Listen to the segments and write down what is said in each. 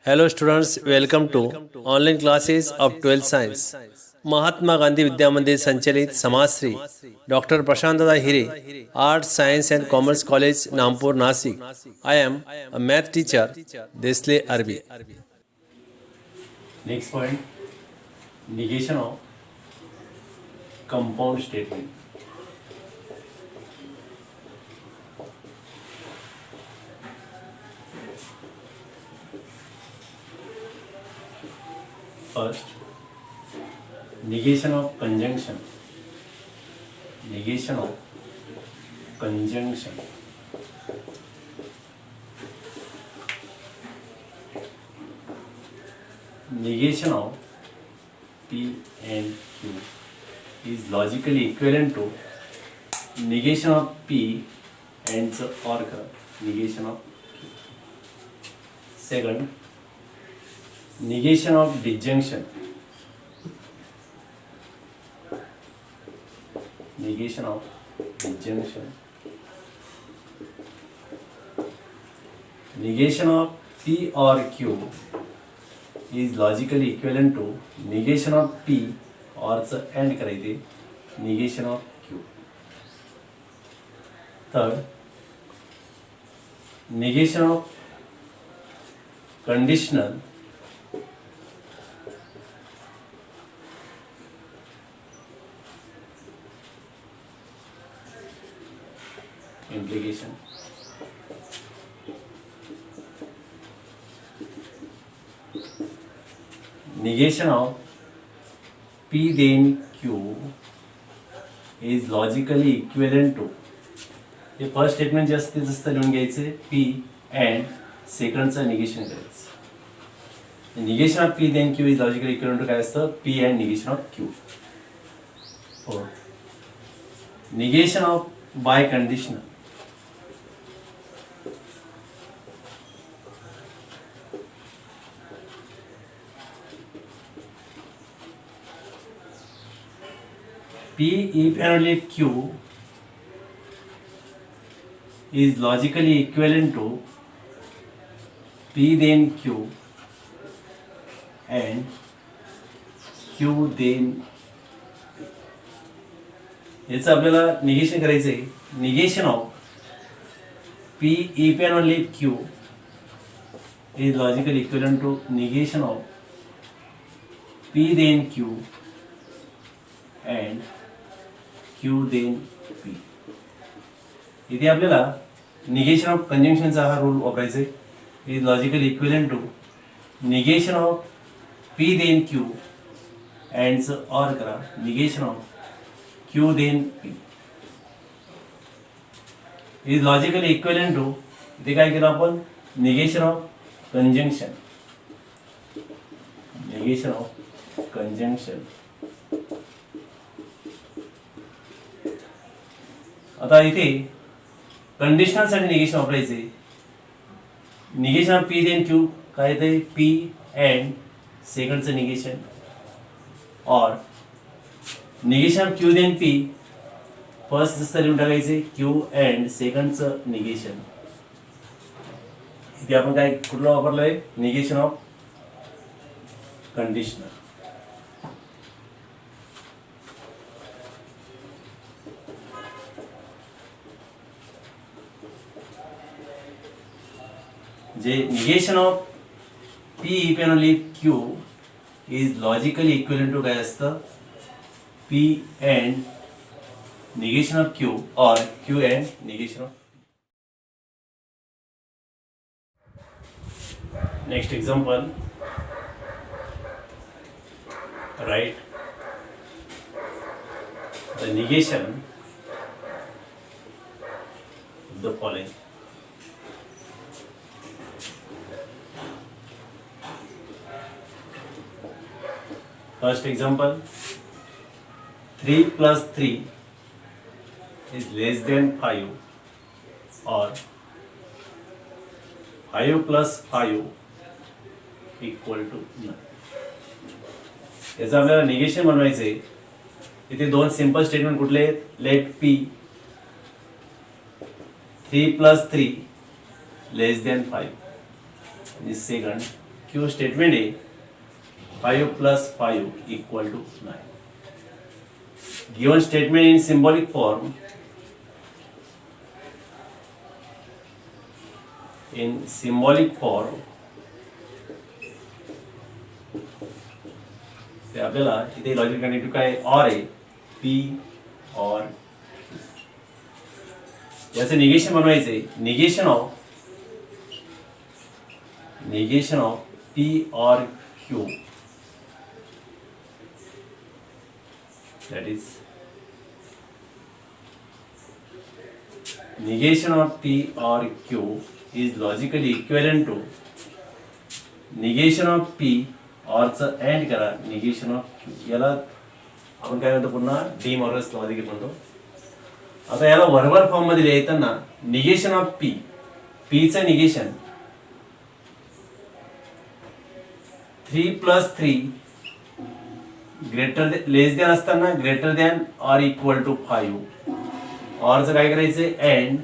Hello students, welcome to online classes of 12th Science. Mahatma Gandhi विद्या मंदिर संचलित समाजश्री doctor Prashant Dada Hire arts science and commerce college Nampur Nashik. I am a math teacher Desale अरबी. Next point, negation of compound statement. First, negation of conjunction. Negation of conjunction. Negation of P and Q is logically equivalent to negation of P and the or negation of Q. Second, negation of disjunction. Negation of disjunction. Negation of P or Q is logically equivalent to negation of P or the and करायचे negation of Q. Third, negation of conditional implication. Negation of P then Q is logically equivalent to हे first statement जे असते जसं लिहून घ्यायचे P and सेकंडचं negation करायचं. Negation of P then Q is logically equivalent to काय असतं P and negation of Q. Negation of by conditional. P if and only Q is logically equivalent to P then Q and Q then याचं आपल्याला negation करायचं आहे. Negation of P if and only Q is logically equivalent to negation of P then Q and Q then P. इथे आपल्याला negation of कंजंक्शनचा हा rule वापरायचा आहे. Is logically equivalent to negation of P then Q and or करा negation of Q then P. Is logically equivalent to इथे काय केलं आपण negation of conjunction. Negation of conjunction. आता इथे कंडिशनल साठी निगेशन वापरायचे. Negation of P then Q काय येते P अँड सेकंडचं निगेशन और negation of Q then P first जसं लिहून टाकायचे Q अँड सेकंडचं निगेशन. इथे आपण काय कुठलं वापरलंय निगेशन ऑफ कंडिशनल. जे negation of P if and only Q is logically equivalent to काय असतं P and negation of Q or Q and negation of. Next example, write the negation of the following. First example, 3 plus 3 is less than 5 or 5 plus 5 equal to 9. याचं आपल्याला negation बनवायचं आहे. इथे दोन simple statement कुठले आहेत. Let P 3 plus 3 less than 5 is second Q statement आहे 5 + 5 = 9. Given statement in symbolic form, ते आपल्याला इथे लॉजिकल कनेक्टिव्ह काय ऑर आहे पी ऑर. याचं निगेशन बनवायचंय. Negation of P or Q, that is negation of P or Q is logically equivalent to negation of P or च एंड करा negation of Q. याला आपण काय म्हणतो पुन्हा डी मॉर्गन्स लॉ देखील म्हणतो. आता याला व्हर्बल फॉर्म मध्ये लिहिताना निगेशन ऑफ P, P चं निगेशन 3 + 3 लेस दॅन असताना greater than or equal to 5. ऑरचं काय करायचंय एंड.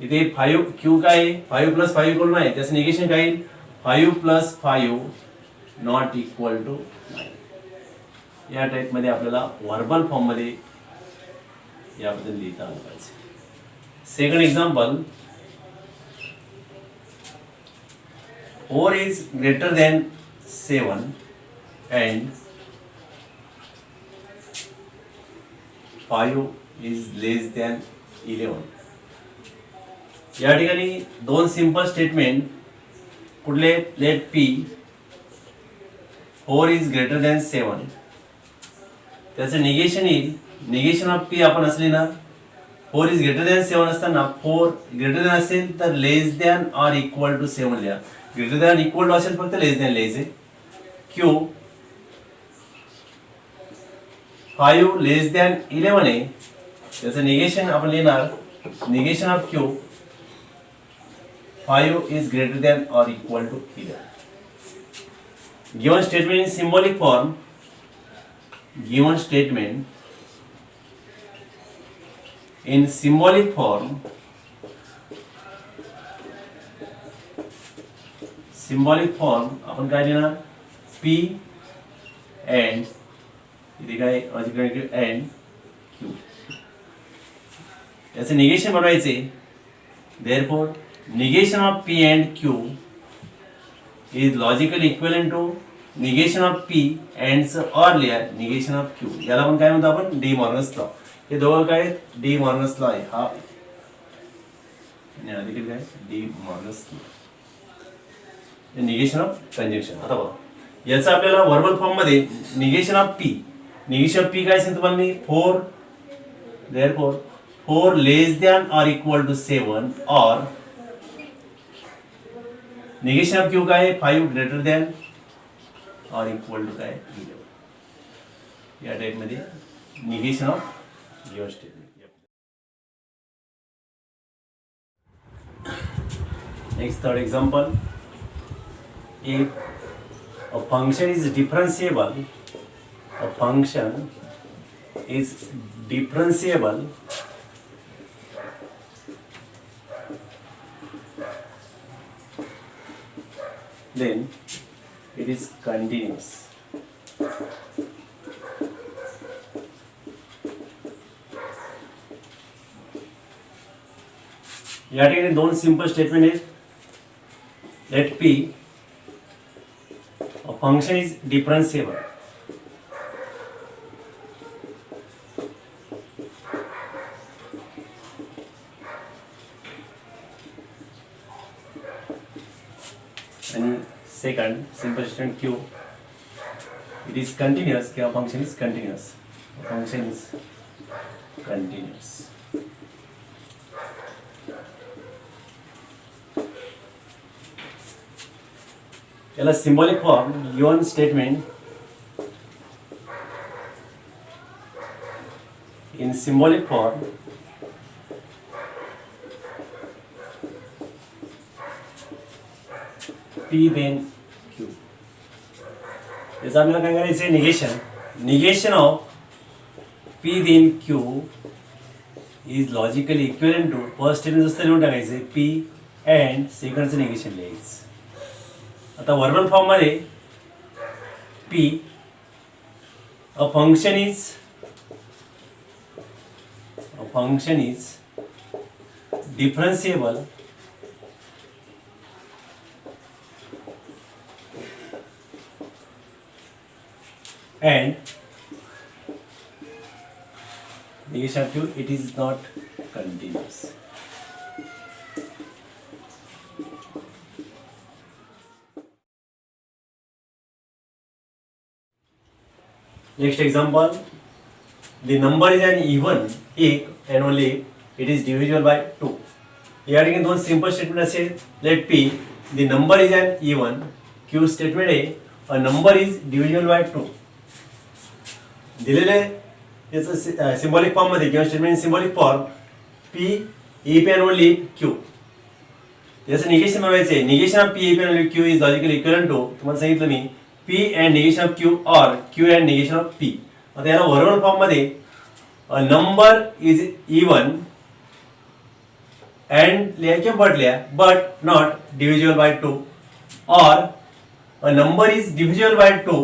इथे 5 क्यू काय 5 + 5 = 9. त्याचं निगेशन काय 5 + 5 नॉट इक्वल टू 9. या टाइप मध्ये आपल्याला व्हर्बल फॉर्म मध्ये याबद्दल लिहिता आलं पाहिजे. Second example, 4 is greater than 7 and 5 is less than 11. या ठिकाणी दोन सिंपल स्टेटमेंट कुठले. Let P 4 is greater than 7, त्याचं निगेशन येईल. निगेशन ऑफ पी आपण असले ना 4 is greater than 7 असताना 4 greater than असेल तर less than or equal to 7 लिहा. ग्रेटर दॅन इक्वल टू असेल फक्त लेस दॅन लिहायचे. क्यू 5 लेस दॅन 11 आहे, त्याचं निगेशन आपण लिहिणार negation of Q 5 is greater than or equal to 11. Given statement in symbolic form, given statement in symbolic form, आपण काय लिहिणार P and इथे काय and Q. याचं निगेशन बनवायचे. Therefore, negation of P and Q is logically equivalent to negation of P and or लिहा negation of Q. याला आपण काय म्हणतो आपण डी मॉर्गन्स लॉ. हे दोघं काय डी मॉर्गन्स लॉ आहे. हा देखील काय D Morgan's law, negation of conjunction. आता बघा याचा आपल्याला व्हर्बल फॉर्म मध्ये negation of P. Negation of P काय सांगतो तुम्हाला मी 4. Therefore 4 less than or equal to 7 और निगेशन ऑफ क्यू काय 5 greater than or equal to काय 11. या टाइप मध्ये negation of given statement. Next third example, if a function is differentiable, then it is continuous. या ठिकाणी दोन simple statement आहेत. Let P a function is differentiable. And second simple statement Q, it is continuous. A function is continuous. A function is continuous. याला symbolic form given statement in symbolic form P then Q. याचं आपल्याला काय करायचं आहे negation of P then Q is logically equivalent to first statement असतं लिहून टाकायचं P and सेकंडचं निगेशन लिहायचं. आता वर्बल फॉर्ममध्ये P a function is differentiable and negation of q, it is not continuous. Next example, the number is an even if and only if it is divisible by 2. या ठिकाणी दोन simple statement असेल. Let P the number is an even, q स्टेटमेंट आहे a number is divisible by 2. दिलेले याचं symbolic form मध्ये किंवा statement symbolic form P if and only Q. याचं निगेशन बनवायचं आहे. Negation of P if and only Q is logically equivalent to, तुम्हाला सांगितलं मी, P and negation of Q or Q and negation of P. आता याला वर्बल फॉर्म मध्ये a number is even and लिहा किंवा बट लिहा, but not divisible by 2, or a number is divisible by 2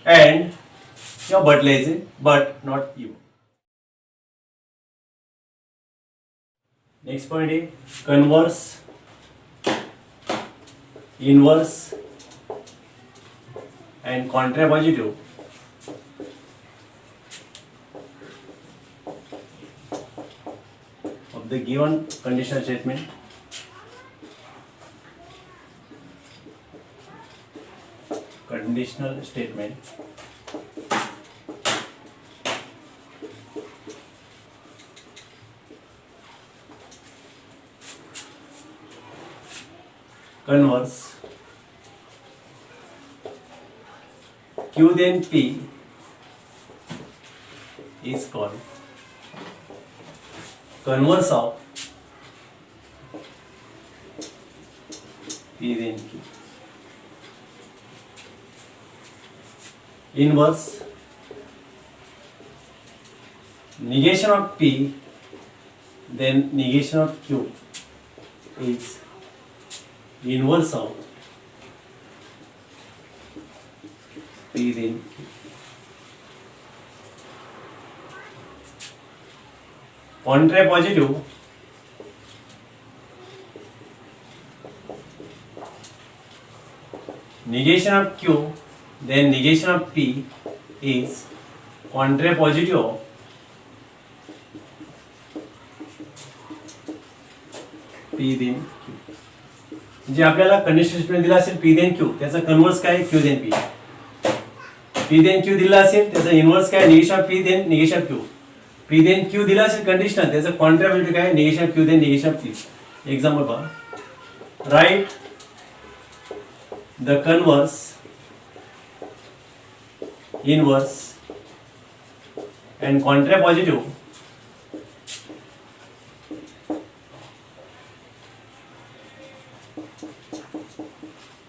and किंवा बट लिहायचे, but not even. Next point आहे converse, inverse and contrapositive of the given conditional statement. Conditional statement converse Q then P is called converse of P then Q. Inverse negation of P then negation of Q is inverse of P then Q. Contrapositive negation of Q then negation of P is contrapositive of P then Q. जे आपल्याला conditional statement दिला असेल P then Q, त्याचा converse काय Q then P. P then Q दिला असेल त्याचा inverse काय negation of P then negation of Q. P then Q दिला असेल कंडिशनल, त्याचा कॉन्ट्रापोजिटिव्ह काय negation of Q then negation of P. Example पहा, write the converse, inverse and contrapositive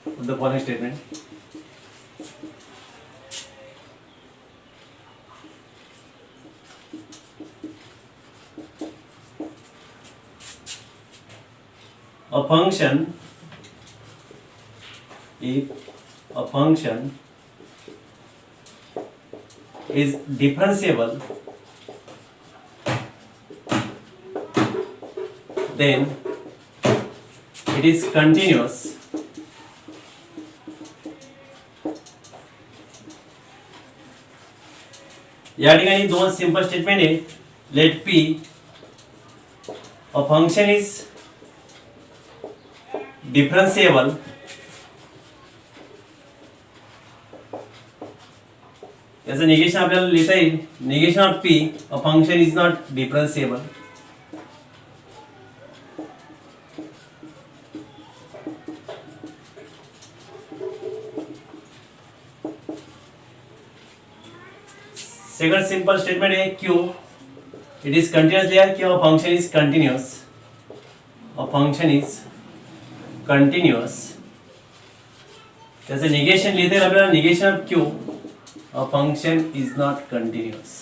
of the following statement. A function, if a function is differentiable, then it is continuous. या ठिकाणी दोन simple statement आहे. Let P a function is differentiable याचं निगेशन आपल्याला लिहिता येईल. Negation of P a function is not differentiable. Second simple statement आहे क्यू इट इज कंटिन्यूअस लिहा किंवा function is continuous. A function is continuous, त्याचं निगेशन लिहिता येईल आपल्याला negation of Q a function is not continuous.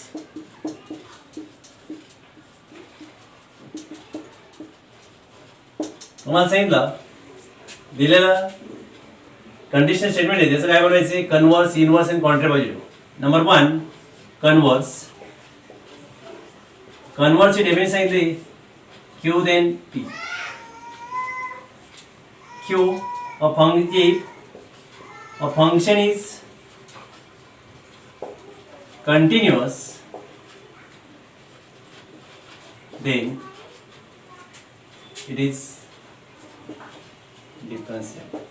तुम्हाला सांगितलं दिलेला कंडिशनल स्टेटमेंट आहे त्याचं काय बनवायचे converse inverse and contrapositive. Number 1 converse. कन्व्हर्सची definition सांगितली Q then P. Q if a function is continuous then it is differentiable.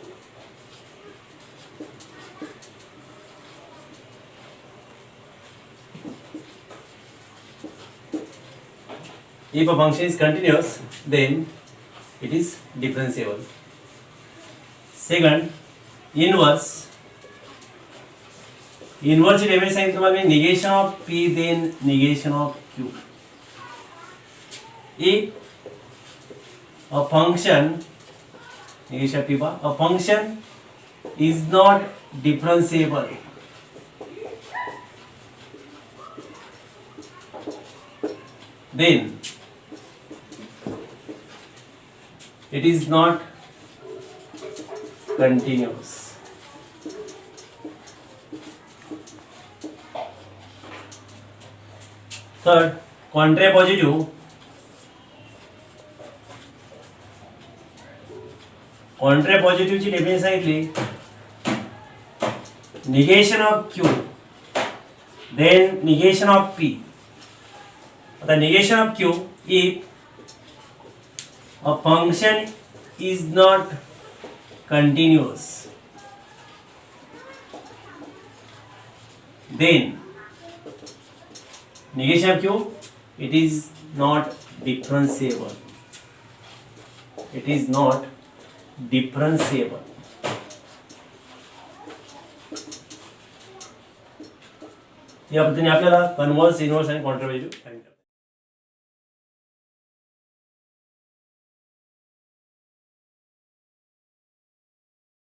If a function is continuous, then it is differentiable. Second, inverse. Inverse ची definition सांगितलं तुम्हाला मी negation of P then negation of Q. If a function negation of P bar, a function is not differentiable, then it is not continuous. Third, contrapositive. Contrapositive ची definition सांगितली negation of Q then negation of P. आता negation of Q if a function is not continuous, then negation of Q, it is not differentiable. It is not differentiable. या पद्धतीने आपल्याला converse inverse आणि contrapositive